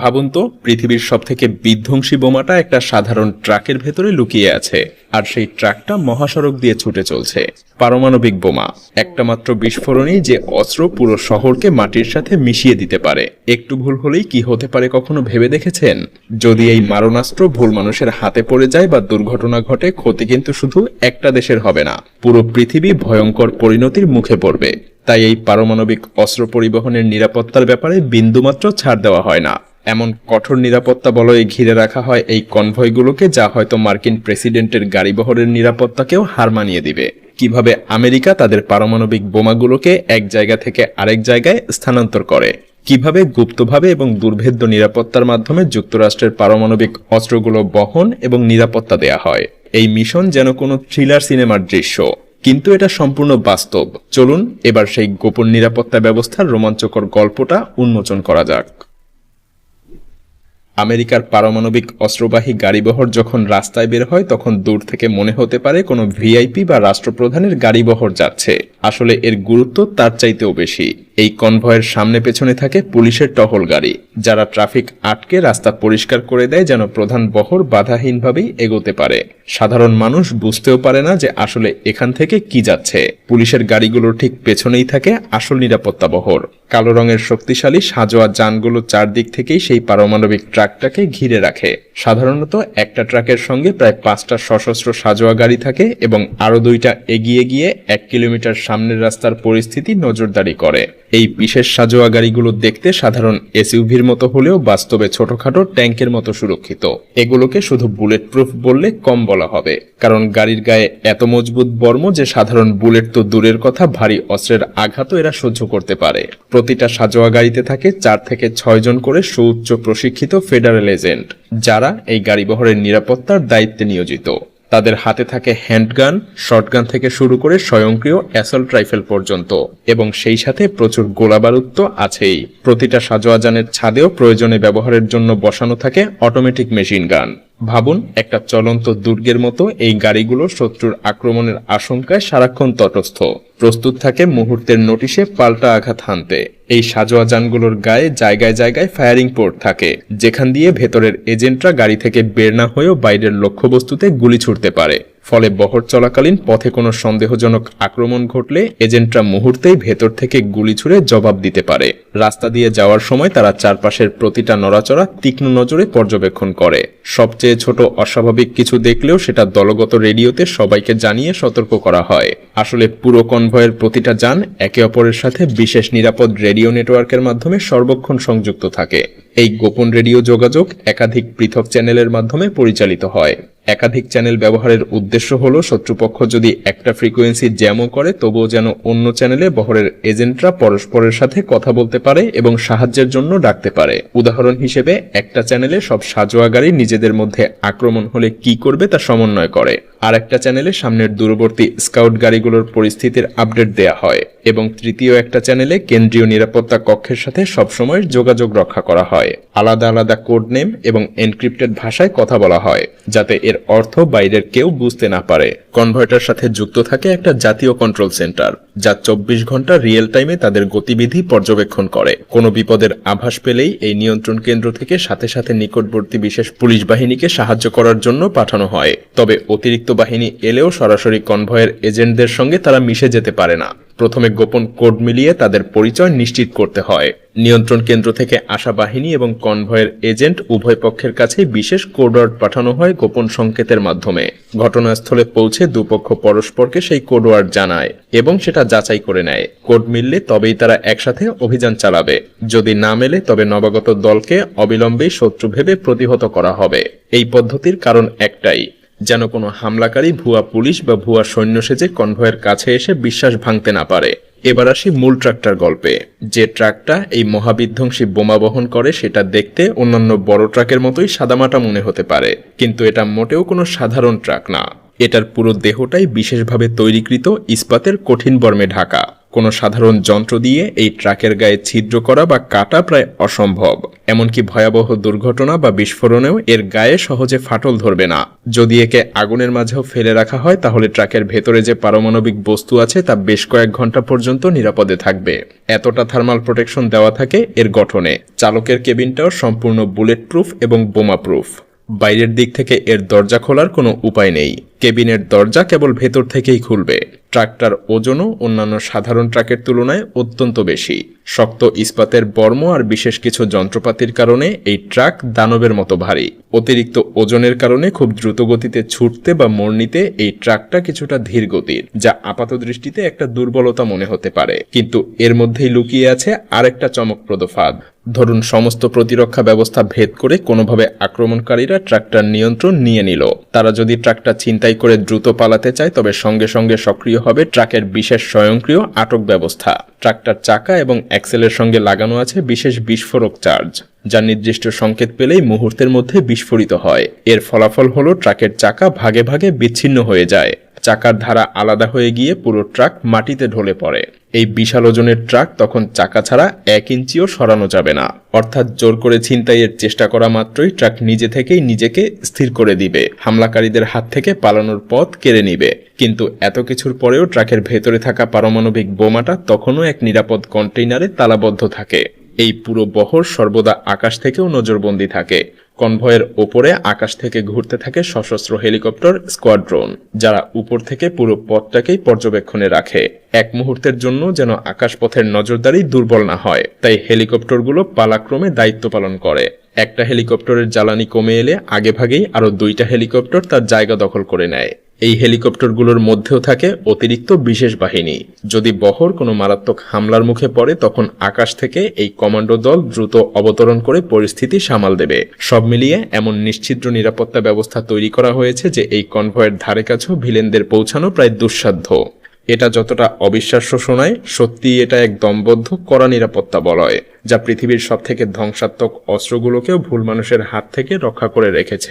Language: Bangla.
ভাবুন তো, পৃথিবীর সবথেকে বিধ্বংসী বোমাটা একটা সাধারণ ট্রাকের ভেতরে লুকিয়ে আছে, আর সেই ট্রাকটা মহাসড়ক দিয়ে ছুটে চলছে। পারমাণবিক বোমা, একটা মাত্র বিস্ফোরণেই যে অস্ত্র পুরো শহরকে মাটির সাথে মিশিয়ে দিতে পারে। একটু ভুল হলেই কি হতে পারে কখনো ভেবে দেখেছেন? যদি এই মারণাস্ত্র ভুল মানুষের হাতে পড়ে যায় বা দুর্ঘটনা ঘটে, ক্ষতি কিন্তু শুধু একটা দেশের হবে না, পুরো পৃথিবী ভয়ঙ্কর পরিণতির মুখে পড়বে। তাই এই পারমাণবিক অস্ত্র পরিবহনের নিরাপত্তার ব্যাপারে বিন্দুমাত্র ছাড় দেওয়া হয় না। এমন কঠোর নিরাপত্তা বলয়ে ঘিরে রাখা হয় এই কনভয়গুলোকে, যা হয়তো মার্কিন প্রেসিডেন্টের গাড়িবহরের নিরাপত্তাকেও হার মানিয়ে দিবে। কিভাবে আমেরিকা তাদের পারমাণবিক বোমাগুলোকে এক জায়গা থেকে আরেক জায়গায় স্থানান্তর করে, কিভাবে গুপ্তভাবে এবং দুর্ভেদ্য নিরাপত্তার মাধ্যমে যুক্তরাষ্ট্রের পারমাণবিক অস্ত্রগুলো বহন এবং নিরাপত্তা দেয়া হয়। এই মিশন যেন কোনো থ্রিলার সিনেমার দৃশ্য, কিন্তু এটা সম্পূর্ণ বাস্তব। চলুন এবার সেই গোপন নিরাপত্তা ব্যবস্থার রোমাঞ্চকর গল্পটা উন্মোচন করা যাক। আমেরিকার পারমাণবিক অস্ত্রবাহী গাড়িবহর যখন রাস্তায় বের হয়, তখন দূর থেকে মনে হতে পারে কোনো ভিআইপি বা রাষ্ট্রপ্রধানের গাড়িবহর যাচ্ছে। আসলে এর গুরুত্ব তার চাইতেও বেশি। এই কনভয়ের সামনে পেছনে থাকে পুলিশের টহল গাড়ি, যারা ট্রাফিক আটকে রাস্তা পরিষ্কার করে দেয় যেন প্রধান বহর বাধাহীনভাবেই এগোতে পারে। সাধারণ মানুষ বুঝতেও পারে না যে আসলে এখান থেকে কি যাচ্ছে। পুলিশের গাড়িগুলোর ঠিক পেছনেই থাকে আসল নিরাপত্তা বহর। কালো রঙের শক্তিশালী সাজোয়া যানগুলো চারদিক থেকেই সেই পারমাণবিক ট্রাকটাকে ঘিরে রাখে। সাধারণত একটা ট্রাকের সঙ্গে প্রায় 5টা সশস্ত্র সাজোয়া গাড়ি থাকে এবং আরো 2টা এগিয়ে গিয়ে 1 কিলোমিটার সামনের রাস্তার পরিস্থিতি নজরদারি করে। এই বিশেষ সাজোয়া গাড়িগুলো দেখতে সাধারণ এসইউভির মতো হলেও বাস্তবে ছোটখাটো ট্যাঙ্কের মতো সুরক্ষিত। এগুলোকে শুধু বুলেট প্রুফ বললে কম বলা হবে, কারণ গাড়ির গায়ে এত মজবুত বর্ম যে সাধারণ বুলেট তো দূরের কথা, ভারী অস্ত্রের আঘাতও এরা সহ্য করতে পারে। প্রতিটা সাজোয়া গাড়িতে থাকে 4 থেকে 6 জন করে সুউচ্চ প্রশিক্ষিত ফেডারেল এজেন্ট, যারা এই গাড়িবহরের নিরাপত্তার দায়িত্বে নিয়োজিত। তাদের হাতে থাকে হ্যান্ডগান, শটগান থেকে শুরু করে স্বয়ংক্রিয় অ্যাসল্ট রাইফেল পর্যন্ত, এবং সেই সাথে প্রচুর গোলাবারুদ তো আছেই। প্রতিটা সাজোয়া যানের ছাদেও প্রয়োজনে ব্যবহারের জন্য বসানো থাকে অটোমেটিক মেশিন গান। ভাবুন, একটা চলন্ত দুর্গের মতো এই গাড়িগুলো শত্রুর আক্রমণের আশঙ্কায় সারাক্ষণ তটস্থ, প্রস্তুত থাকে মুহূর্তের নোটিশে পাল্টা আঘাত হানতে। এই সাজোয়া যানগুলোর গায়ে জায়গায় জায়গায় ফায়ারিং পোর্ট থাকে, যেখান দিয়ে ভেতরের এজেন্টরা গাড়ি থেকে বের না হয়েও বাইরের লক্ষ্যবস্তুতে গুলি ছুড়তে পারে। ফলে বহর চলাকালীন পথে কোনো সন্দেহজনক আক্রমণ ঘটলে এজেন্টরা মুহূর্তেই ভেতর থেকে গুলি ছুড়ে জবাব দিতে পারে। রাস্তা দিয়ে যাওয়ার সময় তারা চারপাশের প্রতিটা নড়াচড়া তীক্ষ্ণ নজরে পর্যবেক্ষণ করে। সবচেয়ে ছোট অস্বাভাবিক কিছু দেখলেও সেটা দলগত রেডিওতে সবাইকে জানিয়ে সতর্ক করা হয়। আসলে পুরো কনভয়ের প্রতিটা যান একে অপরের সাথে বিশেষ নিরাপদ রেডিও নেটওয়ার্কের মাধ্যমে সর্বক্ষণ সংযুক্ত থাকে। এই গোপন রেডিও যোগাযোগ একাধিক পৃথক চ্যানেলের মাধ্যমে পরিচালিত হয়। একাধিক চ্যানেল ব্যবহারের উদ্দেশ্য হলো শত্রুপক্ষ যদি একটা ফ্রিকোয়েন্সি জ্যামও করে, তবুও যেন অন্য চ্যানেলে বহরের এজেন্টরা পরস্পরের সাথে কথা বলতে পারে এবং সাহায্যের জন্য ডাকতে পারে। উদাহরণ হিসেবে, একটা চ্যানেলে সব সাজোয়া গাড়ি নিজেদের মধ্যে আক্রমণ হলে কি করবে তা সমন্বয় করে, আর একটা চ্যানেলে সামনের দূরবর্তী স্কাউট গাড়িগুলোর পরিস্থিতির আপডেট দেয়া হয়, এবং তৃতীয় একটা চ্যানেলে কেন্দ্রীয় নিরাপত্তা কক্ষের সাথে সবসময় যোগাযোগ রক্ষা করা হয়। আলাদা আলাদা কোড নেম এবং এনক্রিপ্টেড ভাষায় কথা বলা হয়, যাতে এর অর্থ বাইরের কেউ বুঝতে না পারে। কনভয়টার সাথে যুক্ত থাকে একটা জাতীয় কন্ট্রোল সেন্টার, যা 24 ঘন্টা রিয়েল টাইমে তাদের গতিবিধি পর্যবেক্ষণ করে। কোনো বিপদের আভাস পেলেই এই নিয়ন্ত্রণ কেন্দ্র থেকে সাথে সাথে নিকটবর্তী বিশেষ পুলিশ বাহিনীকে সাহায্য করার জন্য পাঠানো হয়। তবে অতিরিক্ত বাহিনী এলেও সরাসরি কনভয়ের এজেন্টদের সঙ্গে তারা মিশে যেতে পারে না। প্রথমে গোপন কোড মিলিয়ে তাদের পরিচয় নিশ্চিত করতে হয়। নিয়ন্ত্রণ কেন্দ্র থেকে আসা বাহিনী এবং কনভয়ের এজেন্ট উভয় পক্ষের কাছে বিশেষ কোডওয়ার্ড পাঠানো হয় গোপন সংকেতের মাধ্যমে। ঘটনাস্থলে পৌঁছে দুপক্ষ পরস্পরকে সেই কোডওয়ার্ড জানায় এবং সেটা যাচাই করে নেয়। কোড মিললে তবেই তারা একসাথে অভিযান চালাবে। যদি না মেলে তবে নবাগত দলকে অবিলম্বেই শত্রু ভেবে প্রতিহত করা হবে। এই পদ্ধতির কারণ একটাই, যেন কোনো হামলাকারী ভুয়া পুলিশ বা ভুয়া সৈন্য সেজে কনভয়ের কাছে এসে বিশ্বাস ভাঙতে না পারে। এবার আসি মূল ট্রাকটার গল্পে। যে ট্রাকটা এই মহাবিধ্বংসী বোমা বহন করে, সেটা দেখতে অন্যান্য বড় ট্রাকের মতোই সাদামাটা মনে হতে পারে, কিন্তু এটা মোটেও কোনো সাধারণ ট্রাক না। এটার পুরো দেহটাই বিশেষভাবে তৈরিকৃত ইস্পাতের কঠিন বর্মে ঢাকা। কোনো সাধারণ যন্ত্র দিয়ে এই ট্রাকের গায়ে ছিদ্র করা বা কাটা প্রায় অসম্ভব। এমনকি ভয়াবহ দুর্ঘটনা বা বিস্ফোরণেও এর গায়ে সহজে ফাটল ধরবে না। যদি একে আগুনের মাঝেও ফেলে রাখা হয় তাহলে ট্রাকের ভেতরে যে পারমাণবিক বস্তু আছে তা বেশ কয়েক ঘন্টা পর্যন্ত নিরাপদে থাকবে। এতটা থার্মাল প্রোটেকশন দেওয়া থাকে এর গঠনে। চালকের কেবিনটাও সম্পূর্ণ বুলেট প্রুফ এবং বোমা প্রুফ। বাইরের দিক থেকে এর দরজা খোলার কোনো উপায় নেই। কেবিনের দরজা কেবল ভেতর থেকেই খুলবে। ট্রাকটার ওজনও অন্যান্য সাধারণ ট্রাকের তুলনায় অত্যন্ত বেশি। শক্ত ইস্পাতের বর্ম আর বিশেষ কিছু যন্ত্রপাতির কারণে এই ট্রাক দানবের মতো ভারী। অতিরিক্ত ওজনের কারণে খুব দ্রুত গতিতে ছুটতে বা মোড় নিতে এই ট্রাকটা কিছুটা ধীর গতির, যা আপাতদৃষ্টিতে একটা দুর্বলতা মনে হতে পারে। কিন্তু এর মধ্যেই লুকিয়ে আছে আরেকটা চমকপ্রদ ফাঁদ। ধরুন সমস্ত প্রতিরক্ষা ব্যবস্থা ভেদ করে কোনোভাবে আক্রমণকারীরা ট্রাকটার নিয়ন্ত্রণ নিয়ে নিল। তারা যদি ট্রাকটা ছিনতাই করে দ্রুত পালাতে চায় তবে সঙ্গে সঙ্গে সক্রিয় হবে ট্রাকের বিশেষ স্বয়ংক্রিয় আটক ব্যবস্থা। ট্রাকটার চাকা এবং অ্যাক্সেলের সঙ্গে লাগানো আছে বিশেষ বিস্ফোরক চার্জ, যা নির্দিষ্ট সংকেত পেলেই মুহূর্তের মধ্যে বিস্ফোরিত হয়। এর ফলাফল হলো ট্রাকের চাকা ভাগে ভাগে বিচ্ছিন্ন হয়ে যায়। চাকার ধারা আলাদা হয়ে গিয়ে পুরো ট্রাক মাটিতে ঢলে পড়ে। এই বিশাল ওজনের ট্রাক তখন চাকা ছাড়া 1 ইঞ্চিও সরানো যাবে না। অর্থাৎ জোর করে ছিনতাইয়ের চেষ্টা করা মাত্রই ট্রাক নিজে থেকেই নিজেকে স্থির করে দিবে, হামলাকারীদের হাত থেকে পালানোর পথ কেড়ে নিবে। কিন্তু এত কিছুর পরেও ট্রাকের ভেতরে থাকা পারমাণবিক বোমাটা তখনও এক নিরাপদ কন্টেইনারে তালাবদ্ধ থাকে। এই পুরো বহর সর্বদা আকাশ থেকেও নজরবন্দি থাকে। কনভয়ের ওপরে আকাশ থেকে ঘুরতে থাকে সশস্ত্র হেলিকপ্টার স্কোয়াড্রন, যারা উপর থেকে পুরো পথটাকেই পর্যবেক্ষণে রাখে। এক মুহূর্তের জন্য যেন আকাশপথের নজরদারি দুর্বল না হয়, তাই হেলিকপ্টারগুলো পালাক্রমে দায়িত্ব পালন করে। একটা হেলিকপ্টারের জ্বালানি কমে এলে আগেভাগেই আরো 2টা হেলিকপ্টার তার জায়গা দখল করে নেয়। এই হেলিকপ্টারগুলোর মধ্যেও থাকে অতিরিক্ত বিশেষ বাহিনী। যদি বহর কোনো মারাত্মক হামলার মুখে পড়ে তখন আকাশ থেকে এই কমান্ডো দল দ্রুত অবতরণ করে পরিস্থিতি সামাল দেবে। সব মিলিয়ে এমন নিশ্ছিদ্র নিরাপত্তা ব্যবস্থা তৈরি করা হয়েছে যে এই কনভয়ের ধারে কাছেও ভিলেনদের পৌঁছানো প্রায় দুঃসাধ্য। এটা যতটা অবিশ্বাস্য শোনায়, সত্যিই এটা এক দমবদ্ধ কড়া নিরাপত্তা বলয়, যা পৃথিবীর সবথেকে ধ্বংসাত্মক অস্ত্রগুলোকেও ভুল মানুষের হাত থেকে রক্ষা করে রেখেছে।